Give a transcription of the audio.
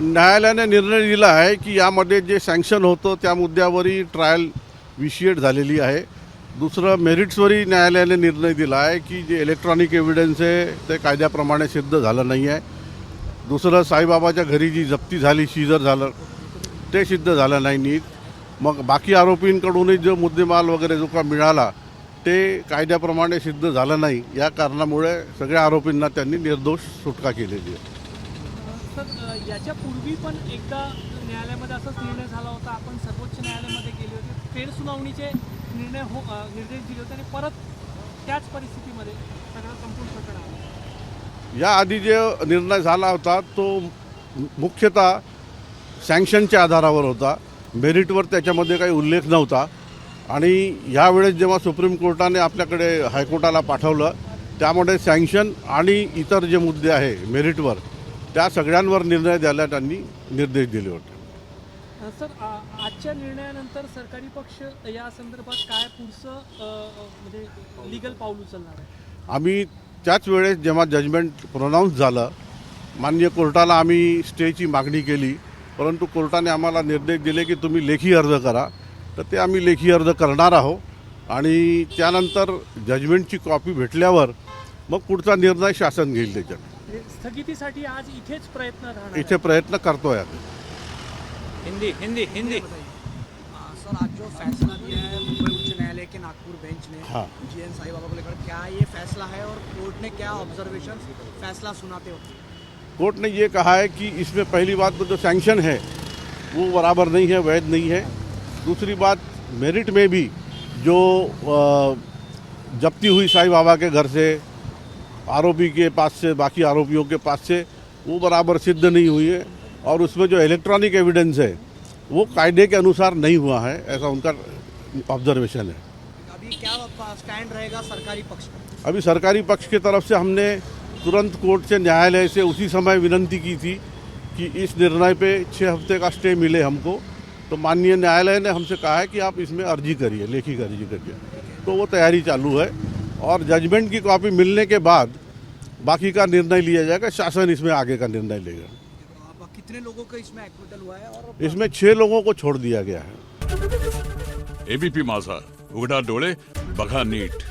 न्यायालयाने निर्णय दिला आहे की यामध्ये जे सँक्शन होतं त्या मुद्द्यावरही ट्रायल विशिएट झालेली आहे. दुसरं मेरिट्सवरही न्यायालयाने निर्णय दिला आहे की जे इलेक्ट्रॉनिक एव्हिडन्स आहे ते कायद्याप्रमाणे सिद्ध झालं नाही आहे. दुसरं साईबाबाच्या घरी जी जप्ती झाली, सीजर झालं, ते सिद्ध झालं नाही नीट. मग बाकी आरोपींकडूनही जो मुद्देमाल वगैरे जो का मिळाला ते कायद्याप्रमाणे सिद्ध झालं नाही. या कारणामुळे सगळ्या आरोपींना त्यांनी निर्दोष सुटका केलेली आहे. सर, याच्यापूर्वी पण एकदा न्यायालयामध्ये असाच निर्णय झाला होता. आपण सर्वोच्च न्यायालयामध्ये गेले होते, फेरसुनावणीचे निर्देश दिले होते आणि परत त्याच परिस्थितीमध्ये सगळं संपूर्ण प्रकरण आलं. याआधी जो निर्णय झाला होता तो मुख्यतः सँक्शनच्या आधारावर होता. मेरिटवर त्याच्यामध्ये काही उल्लेख नव्हता. आणि यावेळेस जेव्हा सुप्रीम कोर्टाने आपल्याकडे हायकोर्टाला पाठवलं त्यामध्ये सँक्शन आणि इतर जे मुद्दे आहे मेरिटवर त्या सगळ्यांवर निर्णय द्यायला त्यांनी निर्देश दिले होते. सर, आजच्या निर्णयानंतर सरकारी पक्ष या संदर्भात काय पुढचं म्हणजे लिगल पाऊल उचलणार आहे? आम्ही त्याच वेळेस जेव्हा जजमेंट प्रोनाऊन्स झालं माननीय कोर्टाला आम्ही स्टेची मागणी केली, परंतु कोर्टाने आम्हाला निर्देश दिले की तुम्ही लेखी अर्ज करा. तर ते आम्ही लेखी अर्ज करणार आहोत आणि त्यानंतर जजमेंटची कॉपी भेटल्यावर मग पुढचा निर्णय शासन घेईल. त्याच्यात स्थगितीसाठी आज इथेच प्रयत्न राहणार. इथे प्रयत्न करतोय आम्ही. हिंदी सर, आज जो फैसला दिया है मुंबई उच्च न्यायालय के नागपुर बेंच ने हाँ। जीएन साई बाबा को लेकर, क्या ये फैसला है और कोर्ट ने क्या ऑब्जर्वेशन फैसला सुनाते हो? कोर्ट ने ये कहा है कि इसमें पहली बात तो जो सैंक्शन है वो बराबर नहीं है, वैध नहीं है. दूसरी बात मेरिट में भी जो जब्ती हुई साईं बाबा के घर से, आरोपी के पास से, बाकी आरोपियों के पास से, वो बराबर सिद्ध नहीं हुई है. और उसमें जो इलेक्ट्रॉनिक एविडेंस है वो कायदे के अनुसार नहीं हुआ है, ऐसा उनका ऑब्जर्वेशन है. अभी क्या स्टैंड रहेगा सरकारी पक्ष का? अभी सरकारी पक्ष की तरफ से हमने तुरंत कोर्ट से, न्यायालय से उसी समय विनंती की थी कि इस निर्णय पे 6 हफ्ते का स्टे मिले हमको. तो माननीय न्यायालय ने हमसे कहा है कि आप इसमें अर्जी करिए, लेखी अर्जी करिए. तो वो तैयारी चालू है और जजमेंट की कॉपी मिलने के बाद बाकी का निर्णय लिया जाएगा. शासन इसमें आगे का निर्णय लेगा. अब कितने लोगों का इसमें एक्विटल हुआ है? और इसमें 6 लोगों को छोड़ दिया गया है. एबीपी माझा, उघडा डोळे बघा नीट.